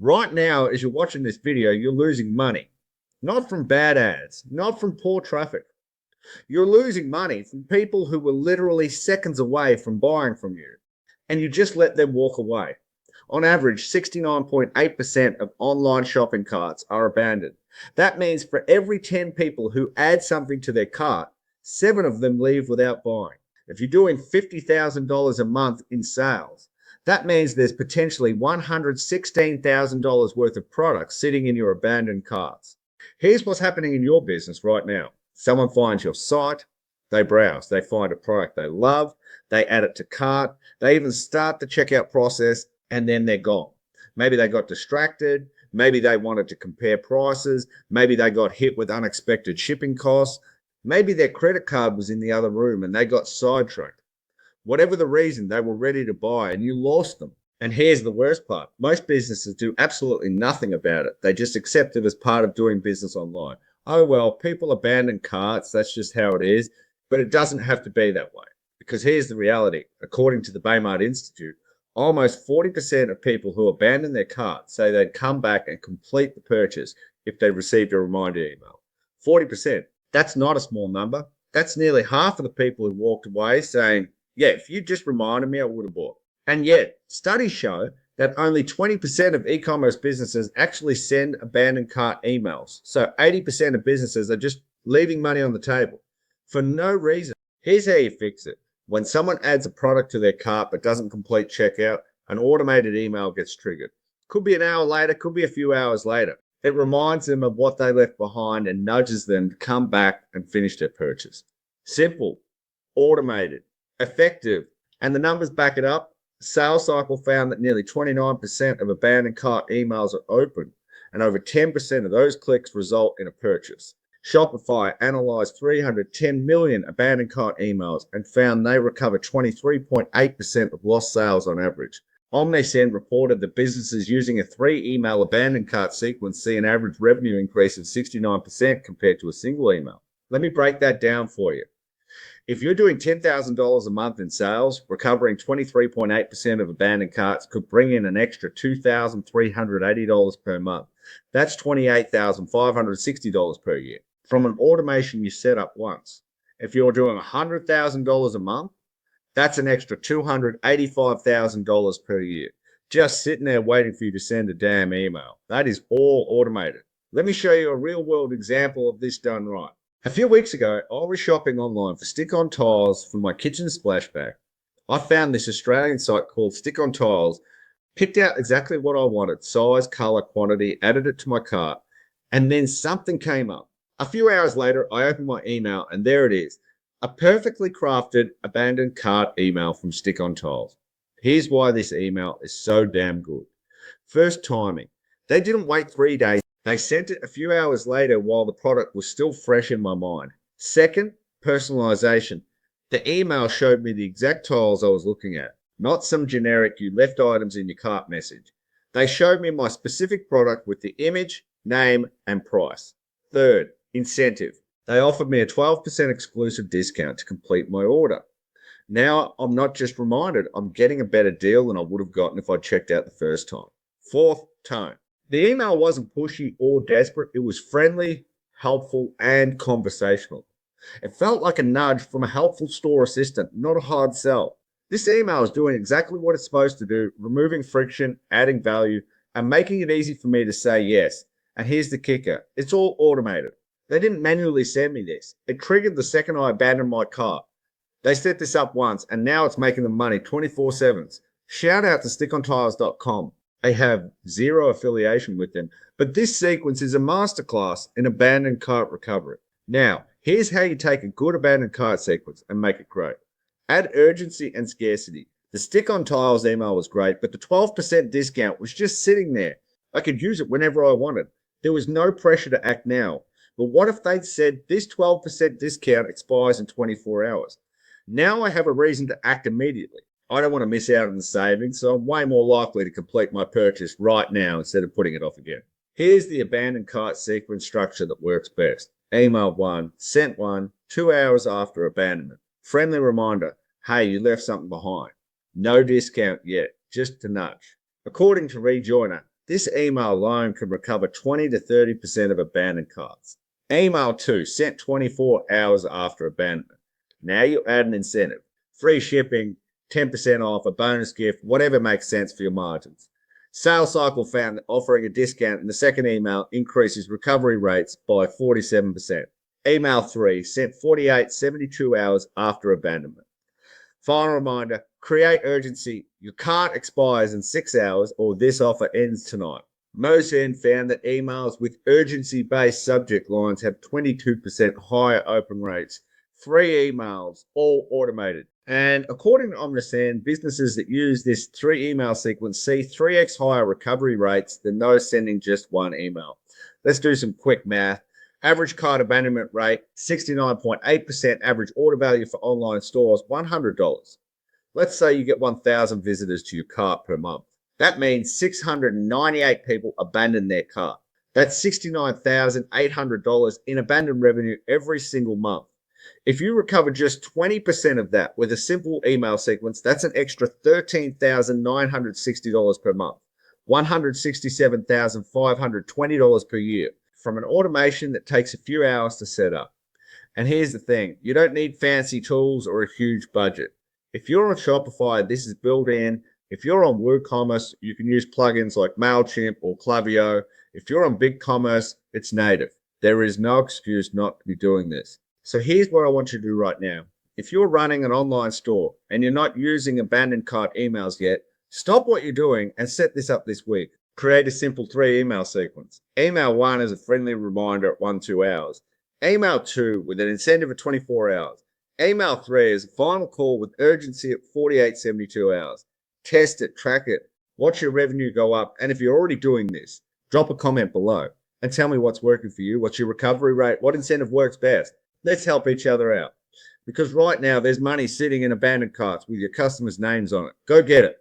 Right now, as you're watching this video, you're losing money. Not from bad ads, not from poor traffic. You're losing money from people who were literally seconds away from buying from you, and you just let them walk away. On average, 69.8% of online shopping carts are abandoned. That means for every 10 people who add something to their cart, 7 of them leave without buying. If you're doing $50,000 a month in sales, that means there's potentially $116,000 worth of products sitting in your abandoned carts. Here's what's happening in your business right now. Someone finds your site, they browse, they find a product they love, they add it to cart, they even start the checkout process, and then they're gone. Maybe they got distracted, maybe they wanted to compare prices, maybe they got hit with unexpected shipping costs, maybe their credit card was in the other room and they got sidetracked. Whatever the reason, they were ready to buy and you lost them. And here's the worst part. Most businesses do absolutely nothing about it. They just accept it as part of doing business online. Oh, well, people abandon carts. That's just how it is. But it doesn't have to be that way. Because here's the reality. According to the Baymard Institute, almost 40% of people who abandon their cart say they'd come back and complete the purchase if they received a reminder email. 40%. That's not a small number. That's nearly half of the people who walked away saying, yeah, if you just reminded me, I would have bought. And yet, studies show that only 20% of e-commerce businesses actually send abandoned cart emails. So 80% of businesses are just leaving money on the table for no reason. Here's how you fix it. When someone adds a product to their cart but doesn't complete checkout, an automated email gets triggered. Could be an hour later, could be a few hours later. It reminds them of what they left behind and nudges them to come back and finish their purchase. Simple, automated, effective, and the numbers back it up. Sales Cycle found that nearly 29% of abandoned cart emails are open, and over 10% of those clicks result in a purchase. Shopify analyzed 310 million abandoned cart emails and found they recover 23.8% of lost sales on average. Omnisend reported that businesses using a 3-email abandoned cart sequence see an average revenue increase of 69% compared to a single email. Let me break that down for you. If you're doing $10,000 a month in sales, recovering 23.8% of abandoned carts could bring in an extra $2,380 per month. That's $28,560 per year from an automation you set up once. If you're doing $100,000 a month, that's an extra $285,000 per year, just sitting there waiting for you to send a damn email. That is all automated. Let me show you a real world example of this done right. A few weeks ago, I was shopping online for stick-on tiles for my kitchen splashback. I found this Australian site called Stick On Tiles, picked out exactly what I wanted, size, color, quantity, added it to my cart, and then something came up. A few hours later, I opened my email and there it is, a perfectly crafted abandoned cart email from Stick On Tiles. Here's why this email is so damn good. First, timing. They didn't wait 3 days. They sent it a few hours later while the product was still fresh in my mind. Second, personalization. The email showed me the exact tiles I was looking at, not some generic you left items in your cart message. They showed me my specific product with the image, name, and price. Third, incentive. They offered me a 12% exclusive discount to complete my order. Now I'm not just reminded, I'm getting a better deal than I would have gotten if I checked out the first time. Fourth, tone. The email wasn't pushy or desperate. It was friendly, helpful, and conversational. It felt like a nudge from a helpful store assistant, not a hard sell. This email is doing exactly what it's supposed to do, removing friction, adding value, and making it easy for me to say yes. And here's the kicker. It's all automated. They didn't manually send me this. It triggered the second I abandoned my cart. They set this up once, and now it's making them money 24/7. Shout out to stickontiles.com. They have zero affiliation with them, but this sequence is a masterclass in abandoned cart recovery. Now, here's how you take a good abandoned cart sequence and make it great. Add urgency and scarcity. The Stick On Tiles email was great, but the 12% discount was just sitting there. I could use it whenever I wanted. There was no pressure to act now. But what if they'd said this 12% discount expires in 24 hours? Now I have a reason to act immediately. I don't want to miss out on the savings, so I'm way more likely to complete my purchase right now instead of putting it off again. Here's the abandoned cart sequence structure that works best. Email 1, sent 1, 2 hours after abandonment. Friendly reminder, hey, you left something behind. No discount yet, just a nudge. According to Rejoiner, This email alone can recover 20 to 30% of abandoned carts. Email 2, sent 24 hours after abandonment. Now you add an incentive. Free shipping, 10% off, a bonus gift, whatever makes sense for your margins. Sales cycle found that offering a discount in the second email increases recovery rates by 47%. Email 3, sent 48, 72 hours after abandonment. Final reminder, create urgency. Your cart expires in 6 hours or this offer ends tonight. Mosin found that emails with urgency-based subject lines have 22% higher open rates. 3 emails, all automated. And according to Omnisend, businesses that use this 3 email sequence see 3x higher recovery rates than those sending just 1 email. Let's do some quick math. Average cart abandonment rate, 69.8%. Average order value for online stores, $100. Let's say you get 1,000 visitors to your cart per month. That means 698 people abandon their cart. That's $69,800 in abandoned revenue every single month. If you recover just 20% of that with a simple email sequence, that's an extra $13,960 per month, $167,520 per year from an automation that takes a few hours to set up. And here's the thing, you don't need fancy tools or a huge budget. If you're on Shopify, this is built in. If you're on WooCommerce, you can use plugins like MailChimp or Klaviyo. If you're on BigCommerce, it's native. There is no excuse not to be doing this. So here's what I want you to do right now. If you're running an online store and you're not using abandoned cart emails yet, stop what you're doing and set this up this week. Create a simple 3 email sequence. Email 1 is a friendly reminder at 1-2 hours. Email 2 with an incentive of 24 hours. Email 3 is a final call with urgency at 48-72 hours. Test it, track it, watch your revenue go up. And if you're already doing this, drop a comment below and tell me what's working for you, what's your recovery rate, what incentive works best. Let's help each other out. Because right now there's money sitting in abandoned carts with your customers' names on it. Go get it.